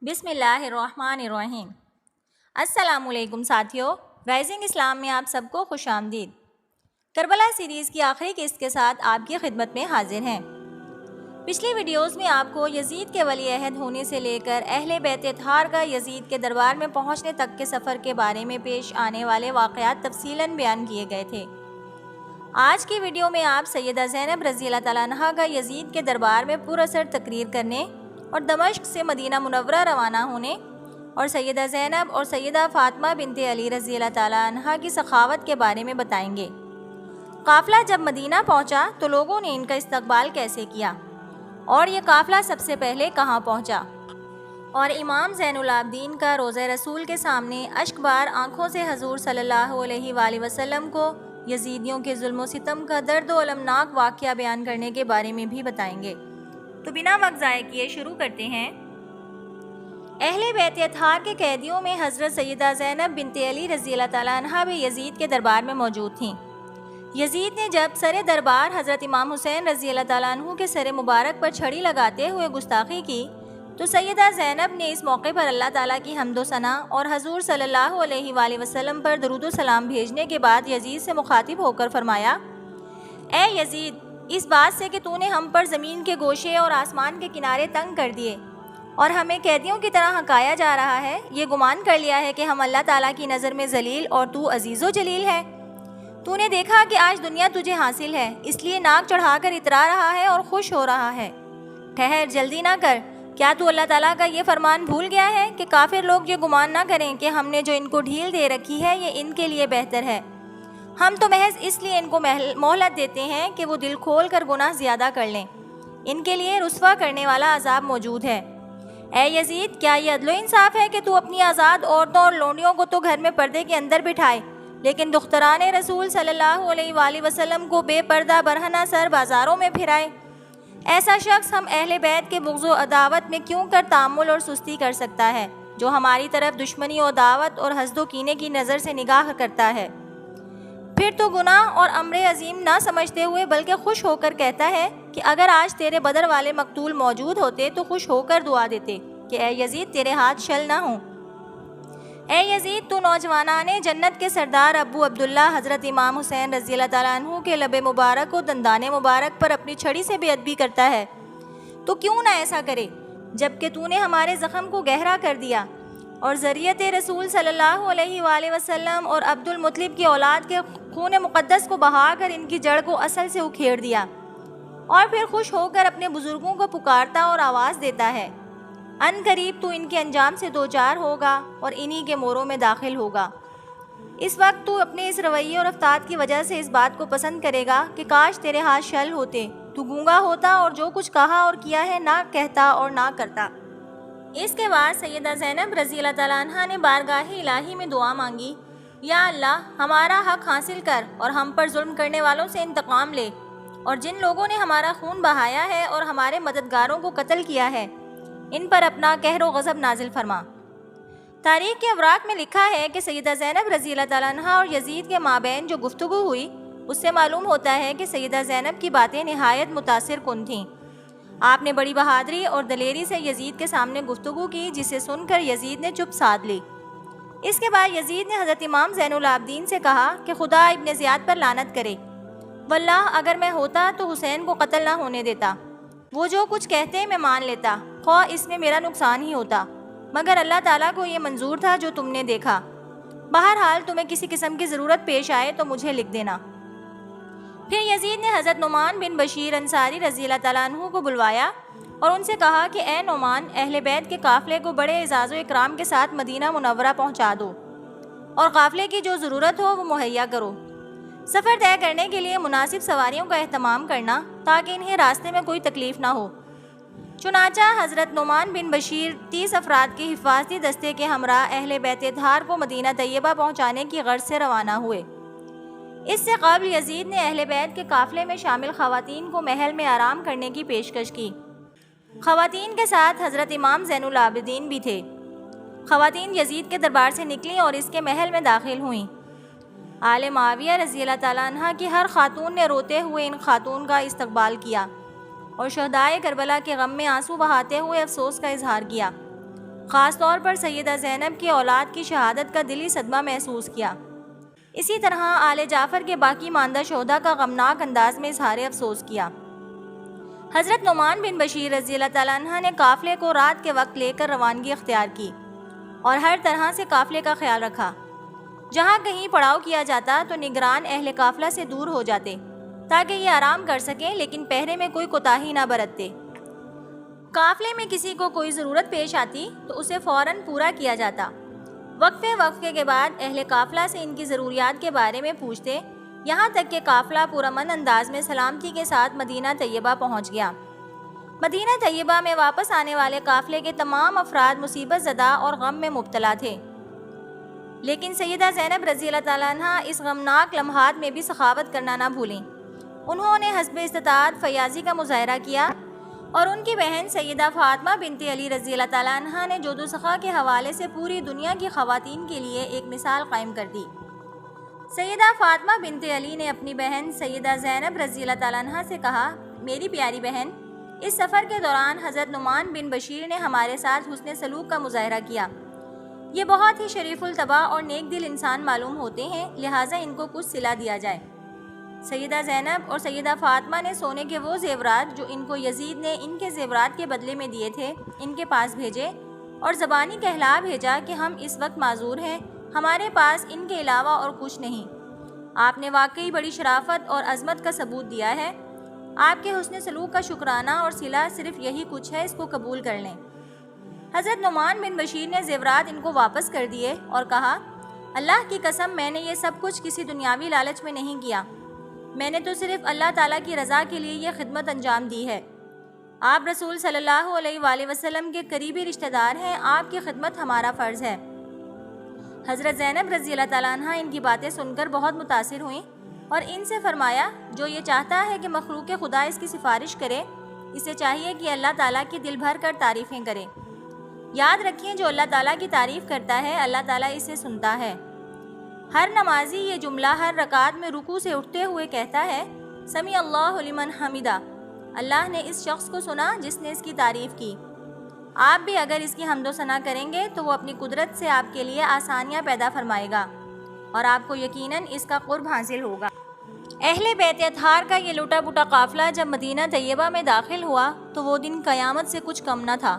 بسم اللہ الرحمن الرحیم۔ السلام علیکم ساتھیو، رائزنگ اسلام میں آپ سب کو خوش آمدید۔ کربلا سیریز کی آخری قسط کے ساتھ آپ کی خدمت میں حاضر ہیں۔ پچھلی ویڈیوز میں آپ کو یزید کے ولی عہد ہونے سے لے کر اہل بیت اطہار کا یزید کے دربار میں پہنچنے تک کے سفر کے بارے میں پیش آنے والے واقعات تفصیلاً بیان کیے گئے تھے۔ آج کی ویڈیو میں آپ سیدہ زینب رضی اللہ تعالیٰ عنہا کا یزید کے دربار میں پر اثر تقریر کرنے اور دمشق سے مدینہ منورہ روانہ ہونے اور سیدہ زینب اور سیدہ فاطمہ بنت علی رضی اللہ تعالیٰ عنہا کی سخاوت کے بارے میں بتائیں گے۔ قافلہ جب مدینہ پہنچا تو لوگوں نے ان کا استقبال کیسے کیا اور یہ قافلہ سب سے پہلے کہاں پہنچا، اور امام زین العابدین کا روضہ رسول کے سامنے اشک بار آنکھوں سے حضور صلی اللہ علیہ وآلہ وسلم کو یزیدیوں کے ظلم و ستم کا درد و المناک واقعہ بیان کرنے کے بارے میں بھی بتائیں گے۔ تو بنا وقت ضائع کیے شروع کرتے ہیں۔ اہل بیت اطہار کے قیدیوں میں حضرت سیدہ زینب بنت علی رضی اللہ تعالیٰ عنہا بھی یزید کے دربار میں موجود تھیں۔ یزید نے جب سر دربار حضرت امام حسین رضی اللہ تعالیٰ عنہ کے سر مبارک پر چھڑی لگاتے ہوئے گستاخی کی تو سیدہ زینب نے اس موقع پر اللہ تعالیٰ کی حمد و ثنا اور حضور صلی اللہ علیہ وآلہ وسلم پر درود و سلام بھیجنے کے بعد یزید سے مخاطب ہو کر فرمایا: اے یزید، اس بات سے کہ تو نے ہم پر زمین کے گوشے اور آسمان کے کنارے تنگ کر دیے اور ہمیں قیدیوں کی طرح ہکایا جا رہا ہے، یہ گمان کر لیا ہے کہ ہم اللہ تعالیٰ کی نظر میں ذلیل اور تو عزیز و جلیل ہے۔ تو نے دیکھا کہ آج دنیا تجھے حاصل ہے، اس لیے ناک چڑھا کر اترا رہا ہے اور خوش ہو رہا ہے۔ ٹھہر، جلدی نہ کر۔ کیا تو اللہ تعالیٰ کا یہ فرمان بھول گیا ہے کہ کافر لوگ یہ گمان نہ کریں کہ ہم نے جو ان کو ڈھیل دے رکھی ہے یہ ان کے لیے بہتر ہے؟ ہم تو محض اس لیے ان کو مہلت دیتے ہیں کہ وہ دل کھول کر گناہ زیادہ کر لیں۔ ان کے لیے رسوا کرنے والا عذاب موجود ہے۔ اے یزید، کیا یہ عدل و انصاف ہے کہ تو اپنی آزاد عورتوں اور لونڈیوں کو تو گھر میں پردے کے اندر بٹھائے، لیکن دختران رسول صلی اللہ علیہ وآلہ وسلم کو بے پردہ برہنہ سر بازاروں میں پھرائے؟ ایسا شخص ہم اہل بیت کے بغض و عداوت میں کیوں کر تامل اور سستی کر سکتا ہے، جو ہماری طرف دشمنی و عداوت اور حسد و کینے کی نظر سے نگاہ کرتا ہے؟ پھر تو گناہ اور امر عظیم نہ سمجھتے ہوئے بلکہ خوش ہو کر کہتا ہے کہ اگر آج تیرے بدر والے مقتول موجود ہوتے تو خوش ہو کر دعا دیتے کہ اے یزید، تیرے ہاتھ شل نہ ہوں۔ اے یزید، تو نوجوانان جنت کے سردار ابو عبداللہ حضرت امام حسین رضی اللہ تعالیٰ عنہ کے لب مبارک و دندان مبارک پر اپنی چھڑی سے بے ادبی کرتا ہے، تو کیوں نہ ایسا کرے جبکہ تو نے ہمارے زخم کو گہرا کر دیا اور ذریت رسول صلی اللہ علیہ وآلہ وسلم اور عبد المطلب کی اولاد کے خون مقدس کو بہا کر ان کی جڑ کو اصل سے اکھیڑ دیا، اور پھر خوش ہو کر اپنے بزرگوں کو پکارتا اور آواز دیتا ہے ان قریب تو ان کے انجام سے دوچار ہوگا اور انہی کے موروں میں داخل ہوگا۔ اس وقت تو اپنے اس رویے اور افتاد کی وجہ سے اس بات کو پسند کرے گا کہ کاش تیرے ہاتھ شل ہوتے، تو گونگا ہوتا اور جو کچھ کہا اور کیا ہے نہ کہتا اور نہ کرتا۔ اس کے بعد سیدہ زینب رضی اللہ تعالیٰ عنہا نے بارگاہ الہی میں دعا مانگی: یا اللہ، ہمارا حق حاصل کر اور ہم پر ظلم کرنے والوں سے انتقام لے، اور جن لوگوں نے ہمارا خون بہایا ہے اور ہمارے مددگاروں کو قتل کیا ہے ان پر اپنا قہر و غضب نازل فرما۔ تاریخ کے اوراق میں لکھا ہے کہ سیدہ زینب رضی اللہ تعالیٰ عنہا اور یزید کے مابین جو گفتگو ہوئی اس سے معلوم ہوتا ہے کہ سیدہ زینب کی باتیں نہایت متاثر کن تھیں۔ آپ نے بڑی بہادری اور دلیری سے یزید کے سامنے گفتگو کی، جسے سن کر یزید نے چپ سادھ لی۔ اس کے بعد یزید نے حضرت امام زین العابدین سے کہا کہ خدا ابن زیاد پر لعنت کرے، واللہ اگر میں ہوتا تو حسین کو قتل نہ ہونے دیتا، وہ جو کچھ کہتے میں مان لیتا، خواہ اس میں میرا نقصان ہی ہوتا، مگر اللہ تعالیٰ کو یہ منظور تھا جو تم نے دیکھا۔ بہرحال تمہیں کسی قسم کی ضرورت پیش آئے تو مجھے لکھ دینا۔ پھر یزید نے حضرت نعمان بن بشیر انصاری رضی اللہ تعالیٰ عنہ کو بلوایا اور ان سے کہا کہ اے نعمان، اہل بیت کے قافلے کو بڑے اعزاز و اکرام کے ساتھ مدینہ منورہ پہنچا دو اور قافلے کی جو ضرورت ہو وہ مہیا کرو۔ سفر طے کرنے کے لیے مناسب سواریوں کا اہتمام کرنا تاکہ انہیں راستے میں کوئی تکلیف نہ ہو۔ چنانچہ حضرت نعمان بن بشیر 30 افراد کے حفاظتی دستے کے ہمراہ اہل بیت اطہار کو مدینہ طیبہ پہنچانے کی غرض سے روانہ ہوئے۔ اس سے قبل یزید نے اہل بیت کے قافلے میں شامل خواتین کو محل میں آرام کرنے کی پیشکش کی۔ خواتین کے ساتھ حضرت امام زین العابدین بھی تھے۔ خواتین یزید کے دربار سے نکلیں اور اس کے محل میں داخل ہوئیں۔ آل معاویہ رضی اللہ تعالیٰ عنہ کی ہر خاتون نے روتے ہوئے ان خاتون کا استقبال کیا اور شہدائے کربلا کے غم میں آنسو بہاتے ہوئے افسوس کا اظہار کیا۔ خاص طور پر سیدہ زینب کی اولاد کی شہادت کا دلی صدمہ محسوس کیا۔ اسی طرح آل جعفر کے باقی ماندہ شہداء کا غمناک انداز میں اظہار افسوس کیا۔ حضرت نعمان بن بشیر رضی اللہ تعالیٰ عنہ نے قافلے کو رات کے وقت لے کر روانگی اختیار کی اور ہر طرح سے قافلے کا خیال رکھا۔ جہاں کہیں پڑاؤ کیا جاتا تو نگران اہل قافلہ سے دور ہو جاتے تاکہ یہ آرام کر سکیں، لیکن پہرے میں کوئی کوتاہی نہ برتتے۔ قافلے میں کسی کو کوئی ضرورت پیش آتی تو اسے فوراً پورا کیا جاتا۔ وقفے کے بعد اہل قافلہ سے ان کی ضروریات کے بارے میں پوچھتے، یہاں تک کہ قافلہ پرامن انداز میں سلامتی کے ساتھ مدینہ طیبہ پہنچ گیا۔ مدینہ طیبہ میں واپس آنے والے قافلے کے تمام افراد مصیبت زدہ اور غم میں مبتلا تھے، لیکن سیدہ زینب رضی اللہ تعالیٰ عنہ اس غمناک لمحات میں بھی سخاوت کرنا نہ بھولیں۔ انہوں نے حسب استطاعت فیاضی کا مظاہرہ کیا اور ان کی بہن سیدہ فاطمہ بنت علی رضی اللہ تعالیٰ عنہ نے جود و سخا کے حوالے سے پوری دنیا کی خواتین کے لیے ایک مثال قائم کر دی۔ سیدہ فاطمہ بنت علی نے اپنی بہن سیدہ زینب رضی اللہ تعالیٰ عنہ سے کہا، میری پیاری بہن، اس سفر کے دوران حضرت نعمان بن بشیر نے ہمارے ساتھ حسن سلوک کا مظاہرہ کیا۔ یہ بہت ہی شریف الطبع اور نیک دل انسان معلوم ہوتے ہیں، لہٰذا ان کو کچھ صلہ دیا جائے۔ سیدہ زینب اور سیدہ فاطمہ نے سونے کے وہ زیورات جو ان کو یزید نے ان کے زیورات کے بدلے میں دیے تھے ان کے پاس بھیجے اور زبانی کہلا بھیجا کہ ہم اس وقت معذور ہیں، ہمارے پاس ان کے علاوہ اور کچھ نہیں۔ آپ نے واقعی بڑی شرافت اور عظمت کا ثبوت دیا ہے۔ آپ کے حسن سلوک کا شکرانہ اور صلہ صرف یہی کچھ ہے، اس کو قبول کر لیں۔ حضرت نعمان بن بشیر نے زیورات ان کو واپس کر دیے اور کہا، اللہ کی قسم، میں نے یہ سب کچھ کسی دنیاوی لالچ میں نہیں کیا، میں نے تو صرف اللہ تعالیٰ کی رضا کے لیے یہ خدمت انجام دی ہے۔ آپ رسول صلی اللہ علیہ وآلہ وسلم کے قریبی رشتہ دار ہیں، آپ کی خدمت ہمارا فرض ہے۔ حضرت زینب رضی اللہ تعالیٰ عنہ ان کی باتیں سن کر بہت متاثر ہوئیں اور ان سے فرمایا، جو یہ چاہتا ہے کہ مخلوق خدا اس کی سفارش کرے، اسے چاہیے کہ اللہ تعالیٰ کی دل بھر کر تعریفیں کرے۔ یاد رکھیں، جو اللہ تعالیٰ کی تعریف کرتا ہے اللہ تعالیٰ اسے سنتا ہے۔ ہر نمازی یہ جملہ ہر رکعت میں رکوع سے اٹھتے ہوئے کہتا ہے، سمیع اللہ لمن حمدہ، اللہ نے اس شخص کو سنا جس نے اس کی تعریف کی۔ آپ بھی اگر اس کی حمد و ثنا کریں گے تو وہ اپنی قدرت سے آپ کے لیے آسانیاں پیدا فرمائے گا اور آپ کو یقیناً اس کا قرب حاصل ہوگا۔ اہل بیت اطہار کا یہ لوٹا پوٹا قافلہ جب مدینہ طیبہ میں داخل ہوا تو وہ دن قیامت سے کچھ کم نہ تھا۔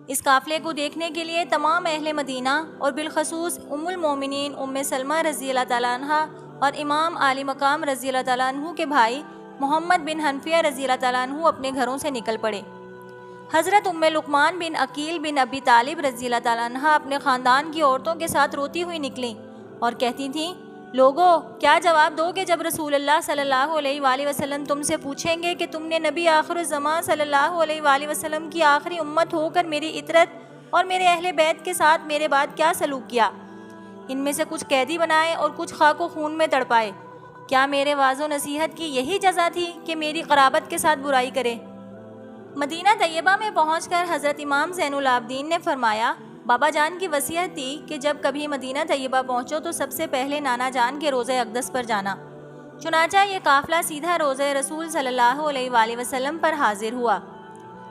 اس قافلے کو دیکھنے کے لیے تمام اہل مدینہ اور بالخصوص ام المومنین ام سلمہ رضی اللہ تعالیٰ عنہ اور امام عالی مقام رضی اللہ تعالیٰ عنہ کے بھائی محمد بن حنفیہ رضی اللہ تعالیٰ عنہ اپنے گھروں سے نکل پڑے۔ حضرت ام لقمان بن عقیل بن ابی طالب رضی اللہ تعالیٰ عنہ اپنے خاندان کی عورتوں کے ساتھ روتی ہوئی نکلیں اور کہتی تھیں، لوگو، کیا جواب دو گے جب رسول اللہ صلی اللہ علیہ وآلہ وسلم تم سے پوچھیں گے کہ تم نے نبی آخر الزمان صلی اللہ علیہ وآلہ وسلم کی آخری امت ہو کر میری اطرت اور میرے اہل بیت کے ساتھ میرے بعد کیا سلوک کیا؟ ان میں سے کچھ قیدی بنائے اور کچھ خاک و خون میں تڑپائے۔ کیا میرے واعظ و نصیحت کی یہی جزا تھی کہ میری قرابت کے ساتھ برائی کرے؟ مدینہ طیبہ میں پہنچ کر حضرت امام زین العابدین نے فرمایا، بابا جان کی وصیت تھی کہ جب کبھی مدینہ طیبہ پہنچو تو سب سے پہلے نانا جان کے روضہ اقدس پر جانا۔ چنانچہ یہ قافلہ سیدھا روضہ رسول صلی اللہ علیہ وآلہ وسلم پر حاضر ہوا۔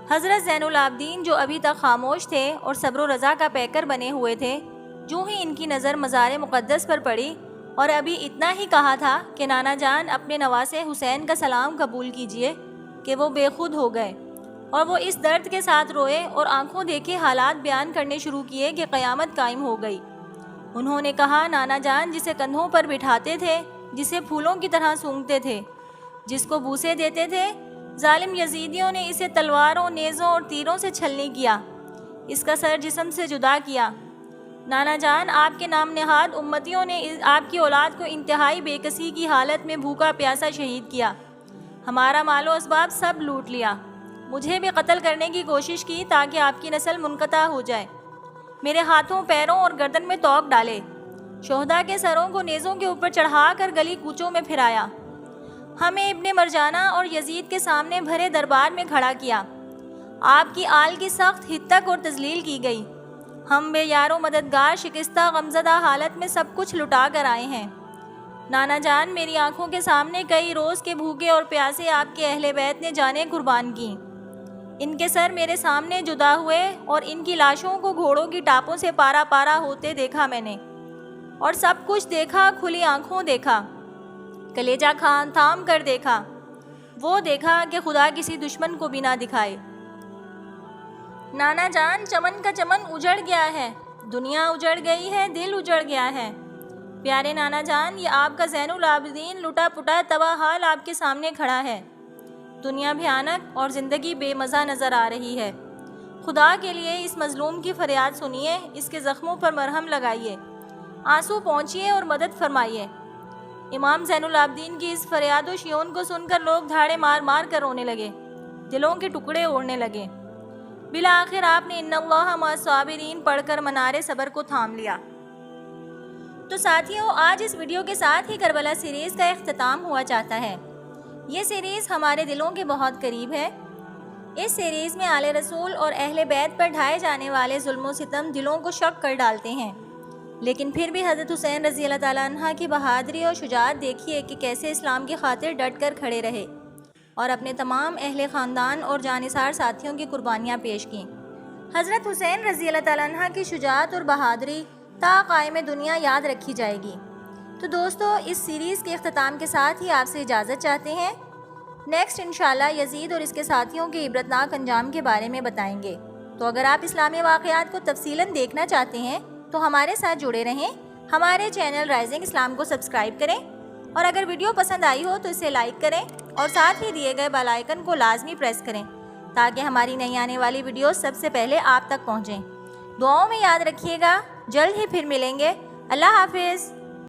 حضرت زین العابدین جو ابھی تک خاموش تھے اور صبر و رضا کا پیکر بنے ہوئے تھے، جو ہی ان کی نظر مزار مقدس پر پڑی اور ابھی اتنا ہی کہا تھا کہ نانا جان اپنے نواسے حسین کا سلام قبول کیجئے، کہ وہ بے خود ہو گئے اور وہ اس درد کے ساتھ روئے اور آنکھوں دیکھے حالات بیان کرنے شروع کیے کہ قیامت قائم ہو گئی۔ انہوں نے کہا، نانا جان جسے کندھوں پر بٹھاتے تھے، جسے پھولوں کی طرح سونگھتے تھے، جس کو بوسے دیتے تھے، ظالم یزیدیوں نے اسے تلواروں، نیزوں اور تیروں سے چھلنی کیا، اس کا سر جسم سے جدا کیا۔ نانا جان، آپ کے نام نہاد امتیوں نے آپ کی اولاد کو انتہائی بے کسی کی حالت میں بھوکا پیاسا شہید کیا، ہمارا مال و اسباب سب لوٹ لیا، مجھے بھی قتل کرنے کی کوشش کی تاکہ آپ کی نسل منقطع ہو جائے، میرے ہاتھوں، پیروں اور گردن میں توق ڈالے، شہداء کے سروں کو نیزوں کے اوپر چڑھا کر گلی کوچوں میں پھرایا، ہمیں ابن مرجانہ اور یزید کے سامنے بھرے دربار میں کھڑا کیا، آپ کی آل کی سخت ہتک اور تذلیل کی گئی، ہم بے یار و مددگار شکستہ غمزدہ حالت میں سب کچھ لٹا کر آئے ہیں۔ نانا جان، میری آنکھوں کے سامنے کئی روز کے بھوکے اور پیاسے آپ کے اہل بیت نے جانیں قربان کی۔ ان کے سر میرے سامنے جدا ہوئے اور ان کی لاشوں کو گھوڑوں کی ٹاپوں سے پارا پارا ہوتے دیکھا میں نے، اور سب کچھ دیکھا، کھلی آنکھوں دیکھا، کلیجہ کھان تھام کر دیکھا، وہ دیکھا کہ خدا کسی دشمن کو بھی نہ دکھائے۔ نانا جان، چمن کا چمن اجڑ گیا ہے، دنیا اجڑ گئی ہے، دل اجڑ گیا ہے۔ پیارے نانا جان، یہ آپ کا زین العابدین لٹا پٹا تباہ حال آپ کے سامنے کھڑا ہے۔ دنیا بھیانک اور زندگی بے مزہ نظر آ رہی ہے۔ خدا کے لیے اس مظلوم کی فریاد سنیے، اس کے زخموں پر مرہم لگائیے، آنسو پہنچیے اور مدد فرمائیے۔ امام زین العابدین کی اس فریاد و شیون کو سن کر لوگ دھاڑے مار مار کر رونے لگے، دلوں کے ٹکڑے اڑنے لگے۔ بالآخر آپ نے ان اللہ مع الصابرین پڑھ کر منار صبر کو تھام لیا۔ تو ساتھیوں، آج اس ویڈیو کے ساتھ ہی کربلا سیریز کا اختتام ہوا چاہتا ہے۔ یہ سیریز ہمارے دلوں کے بہت قریب ہے۔ اس سیریز میں آل رسول اور اہل بیت پر ڈھائے جانے والے ظلم و ستم دلوں کو شک کر ڈالتے ہیں، لیکن پھر بھی حضرت حسین رضی اللہ تعالیٰ عنہ کی بہادری اور شجاعت دیکھیے کہ کیسے اسلام کی خاطر ڈٹ کر کھڑے رہے اور اپنے تمام اہل خاندان اور جانثار ساتھیوں کی قربانیاں پیش کیں۔ حضرت حسین رضی اللہ تعالیٰ عنہ کی شجاعت اور بہادری تا قائم دنیا یاد رکھی جائے گی۔ تو دوستو، اس سیریز کے اختتام کے ساتھ ہی آپ سے اجازت چاہتے ہیں۔ نیکسٹ انشاءاللہ یزید اور اس کے ساتھیوں کے عبرتناک انجام کے بارے میں بتائیں گے۔ تو اگر آپ اسلامی واقعات کو تفصیلاً دیکھنا چاہتے ہیں تو ہمارے ساتھ جڑے رہیں، ہمارے چینل رائزنگ اسلام کو سبسکرائب کریں، اور اگر ویڈیو پسند آئی ہو تو اسے لائک کریں اور ساتھ ہی دیے گئے بیل آئیکن کو لازمی پریس کریں تاکہ ہماری نئی آنے والی ویڈیوز سب سے پہلے آپ تک پہنچیں۔ دعاؤں میں یاد رکھیے گا، جلد ہی پھر ملیں گے۔ اللہ حافظ۔